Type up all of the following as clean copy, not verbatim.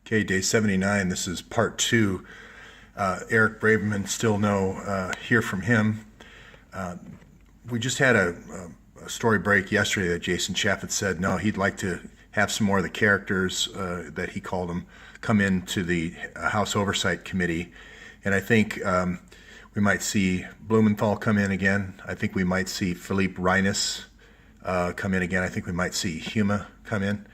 Okay, day 79. This is part two. Eric Braverman, still no hear from him. We just had a story break yesterday that Jason Chaffetz said no, he'd like to have some more of the characters that he called them come into the House Oversight Committee. And I think we might see Blumenthal come in again. I think we might see Philippe Reines come in again. I think we might see Huma come in.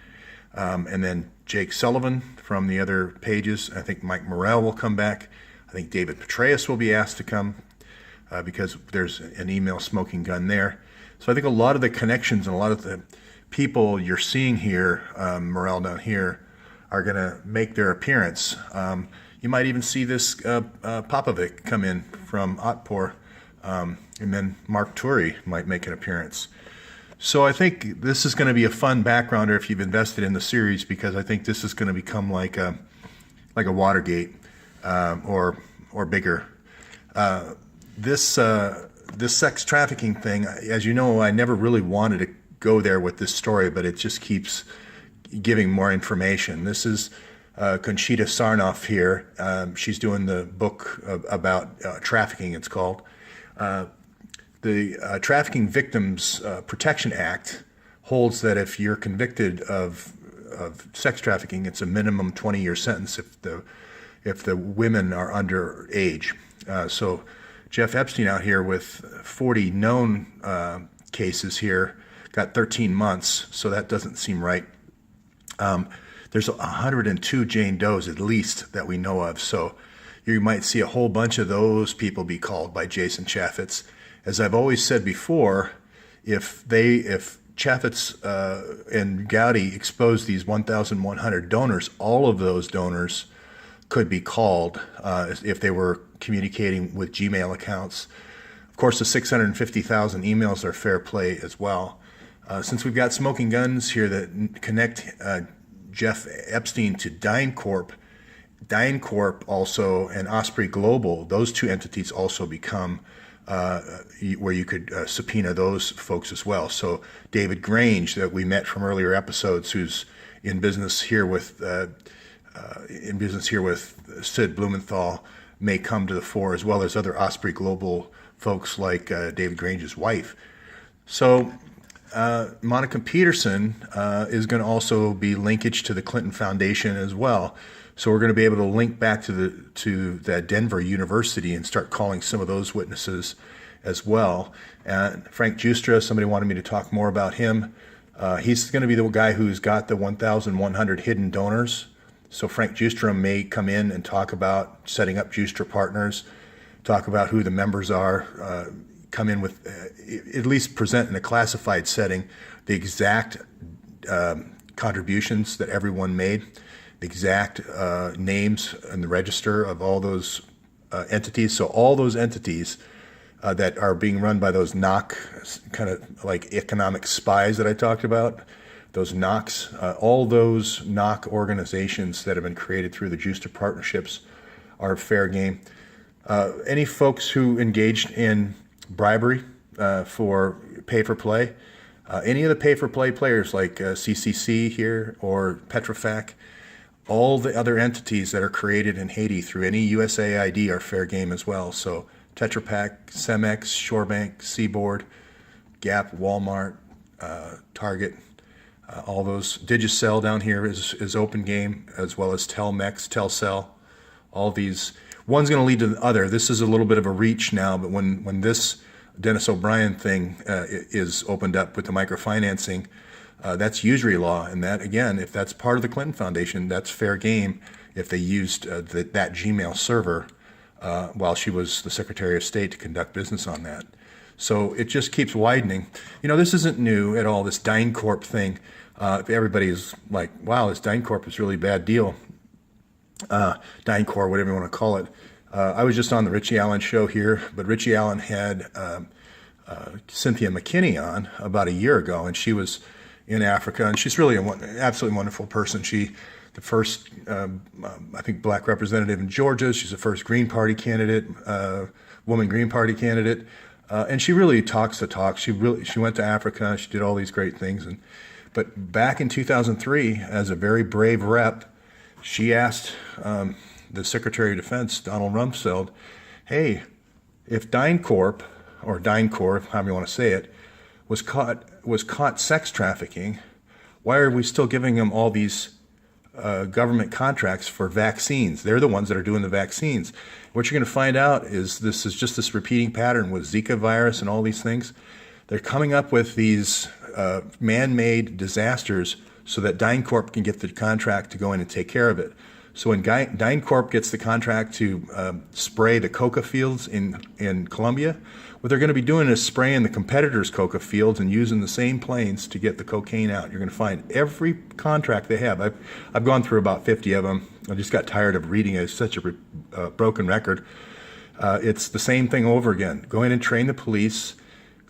And then Jake Sullivan from the other pages. I think Mike Morrell will come back. I think David Petraeus will be asked to come because there's an email smoking gun there. So I think a lot of the connections and a lot of the people you're seeing here, Morrell down here, are going to make their appearance. You might even see this Popovic come in from Otpor, and then Mark Turi might make an appearance. So I think this is going to be a fun backgrounder if you've invested in the series, because I think this is going to become like a Watergate or bigger. This sex trafficking thing, as you know, I never really wanted to go there with this story, but it just keeps giving more information. This is Conchita Sarnoff here. She's doing the book about trafficking, it's called. The Trafficking Victims Protection Act holds that if you're convicted of sex trafficking, it's a minimum 20-year sentence if the women are underage. So Jeff Epstein out here with 40 known cases here got 13 months, so that doesn't seem right. There's 102 Jane Does at least that we know of, so you might see a whole bunch of those people be called by Jason Chaffetz. As I've always said before, if Chaffetz and Gowdy expose these 1,100 donors, all of those donors could be called if they were communicating with Gmail accounts. Of course, the 650,000 emails are fair play as well. Since we've got smoking guns here that connect Jeff Epstein to DynCorp also, and Osprey Global, those two entities also become where you could subpoena those folks as well. So David Grange, that we met from earlier episodes, who's in business here with Sid Blumenthal, may come to the fore, as well as other Osprey Global folks like David Grange's wife. So Monica Peterson is going to also be linkage to the Clinton Foundation as well. So we're going to be able to link back to that Denver University and start calling some of those witnesses as well. And Frank Giustra, somebody wanted me to talk more about him. He's going to be the guy who's got the 1,100 hidden donors. So Frank Giustra may come in and talk about setting up Giustra Partners, talk about who the members are, come in with, at least present in a classified setting, the exact contributions that everyone made, the exact names in the register of all those entities. So all those entities that are being run by those NOC, kind of like economic spies that I talked about, those NOCs, all those NOC organizations that have been created through the Giustra partnerships are fair game. Any folks who engaged in bribery for pay-for-play, any of the pay-for-play players like CCC here or Petrofac, all the other entities that are created in Haiti through any USAID are fair game as well. So Tetra Pak, Cemex, Shorebank, Seaboard, Gap, Walmart, Target, all those. Digicel down here is open game, as well as Telmex, Telcel. All these. One's going to lead to the other. This is a little bit of a reach now, but when this Dennis O'Brien thing is opened up with the microfinancing, that's usury law, and that, again, if that's part of the Clinton Foundation, that's fair game if they used that Gmail server while she was the Secretary of State to conduct business on that. So it just keeps widening. You know, this isn't new at all, this DynCorp thing. Everybody's like, wow, this DynCorp is a really bad deal. DynCorp, whatever you want to call it. I was just on the Richie Allen show here, but Richie Allen had Cynthia McKinney on about a year ago, and she was in Africa, and she's really an absolutely wonderful person. The first, I think, black representative in Georgia. She's the first Green Party candidate, woman Green Party candidate, and she really talks the talk. She went to Africa. She did all these great things, but back in 2003, as a very brave rep, she asked the Secretary of Defense, Donald Rumsfeld, hey, if DynCorp, or DynCorp, however you want to say it, was caught sex trafficking, why are we still giving them all these government contracts for vaccines? They're the ones that are doing the vaccines. What you're going to find out is this is just this repeating pattern with Zika virus and all these things. They're coming up with these man-made disasters so that DynCorp can get the contract to go in and take care of it. So when DynCorp gets the contract to spray the coca fields in Colombia, what they're going to be doing is spraying the competitors' coca fields and using the same planes to get the cocaine out. You're going to find every contract they have. I've gone through about 50 of them. I just got tired of reading it. It's such a broken record. It's the same thing over again. Go in and train the police.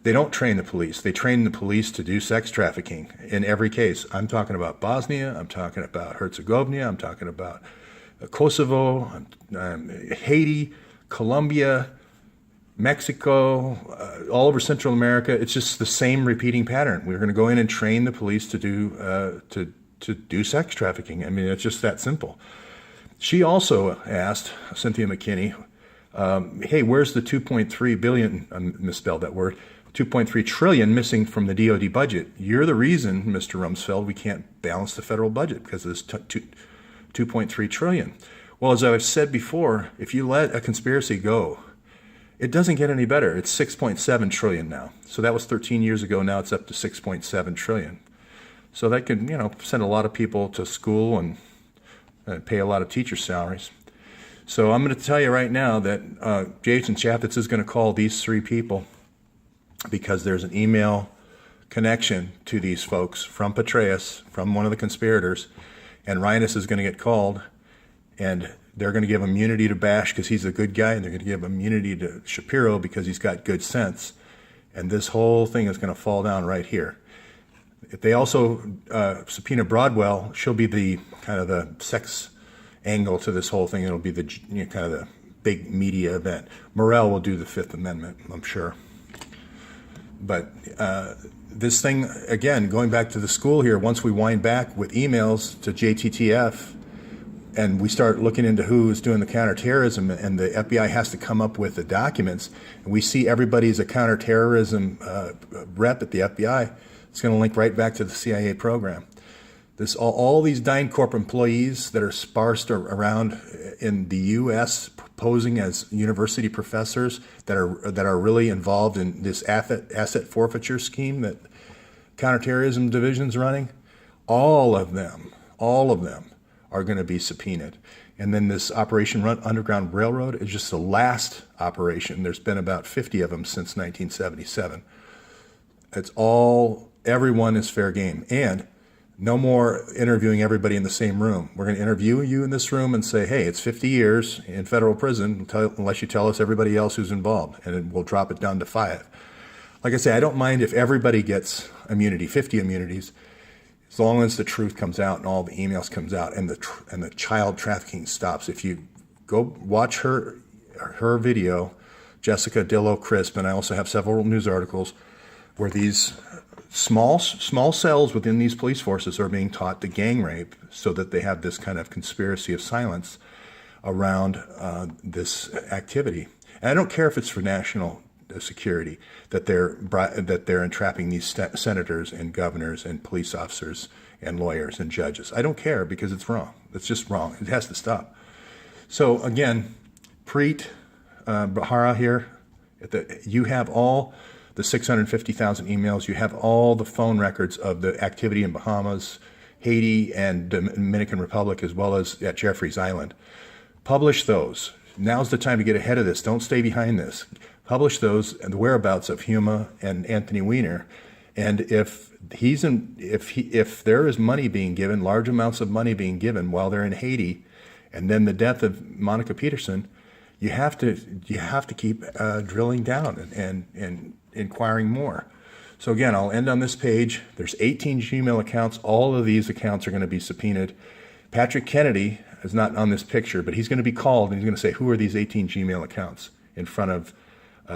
They don't train the police. They train the police to do sex trafficking in every case. I'm talking about Bosnia. I'm talking about Herzegovina. I'm talking about Kosovo, Haiti, Colombia, Mexico, all over Central America. It's just the same repeating pattern. We're going to go in and train the police to do sex trafficking. I mean, it's just that simple. She also asked Cynthia McKinney, hey, where's the 2.3 billion, I misspelled that word, 2.3 trillion missing from the DoD budget? You're the reason, Mr. Rumsfeld, we can't balance the federal budget because of this 2.3 trillion. Well, as I've said before, if you let a conspiracy go, it doesn't get any better. It's 6.7 trillion now. So that was 13 years ago. Now it's up to 6.7 trillion. So that could, send a lot of people to school and pay a lot of teacher salaries. So I'm going to tell you right now that Jason Chaffetz is going to call these three people because there's an email connection to these folks from Petraeus, from one of the conspirators, and Rhinus is going to get called, and they're going to give immunity to Bash because he's a good guy, and they're going to give immunity to Shapiro because he's got good sense, and this whole thing is going to fall down right here. If they also subpoena Broadwell, she'll be the kind of the sex angle to this whole thing. It'll be the kind of the big media event. Morrell will do the Fifth Amendment, I'm sure. But this thing, again, going back to the school here, once we wind back with emails to JTTF and we start looking into who is doing the counterterrorism, and the FBI has to come up with the documents, and we see everybody's a counterterrorism rep at the FBI, it's going to link right back to the CIA program. All these DynCorp employees that are sparsed around in the U.S. posing as university professors that are really involved in this asset forfeiture scheme that counterterrorism division's running, all of them are going to be subpoenaed. And then this Operation Underground Railroad is just the last operation. There's been about 50 of them since 1977. Everyone is fair game. And no more interviewing everybody in the same room. We're going to interview you in this room and say, hey, it's 50 years in federal prison unless you tell us everybody else who's involved, and we'll drop it down to 5. Like I say, I don't mind if everybody gets immunity, 50 immunities, as long as the truth comes out and all the emails comes out and the child trafficking stops. If you go watch her video, Jessica Dillow Crisp, and I also have several news articles where these small cells within these police forces are being taught to gang rape so that they have this kind of conspiracy of silence around this activity. And I don't care if it's for national security that they're entrapping these senators and governors and police officers and lawyers and judges. I don't care because it's wrong. It's just wrong. It has to stop. So again, Preet Bharara here, you have all the 650,000 emails. You have all the phone records of the activity in Bahamas, Haiti, and Dominican Republic, as well as at Jeffreys Island. Publish those. Now's the time to get ahead of this. Don't stay behind this. Publish those and the whereabouts of Huma and Anthony Weiner. And if there is money being given, large amounts of money being given while they're in Haiti, and then the death of Monica Peterson, you have to keep drilling down and inquiring more. So again, I'll end on this page. There's 18 Gmail accounts. All of these accounts are going to be subpoenaed. Patrick Kennedy is not on this picture, but he's going to be called and he's going to say, who are these 18 Gmail accounts in front of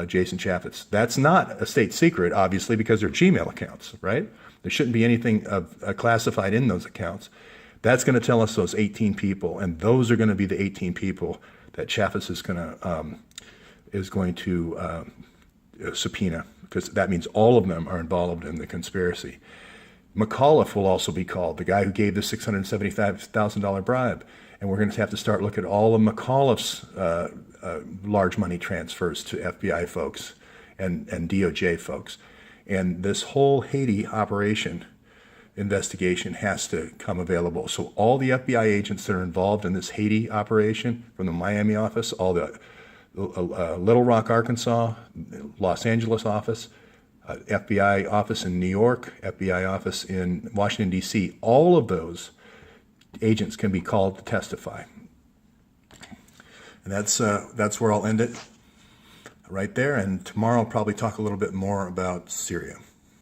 Jason Chaffetz? That's not a state secret, obviously, because they're Gmail accounts, right? There shouldn't be anything classified in those accounts. That's going to tell us those 18 people, and those are going to be the 18 people that Chaffetz is going to subpoena, because that means all of them are involved in the conspiracy. McAuliffe will also be called, the guy who gave the $675,000 bribe, and we're going to have to start looking at all of McAuliffe's large money transfers to FBI folks and DOJ folks. And this whole Haiti operation investigation has to come available. So all the FBI agents that are involved in this Haiti operation, from the Miami office, all the Little Rock, Arkansas, Los Angeles office, FBI office in New York, FBI office in Washington, D.C., all of those agents can be called to testify. And that's where I'll end it right there. And tomorrow I'll probably talk a little bit more about Syria.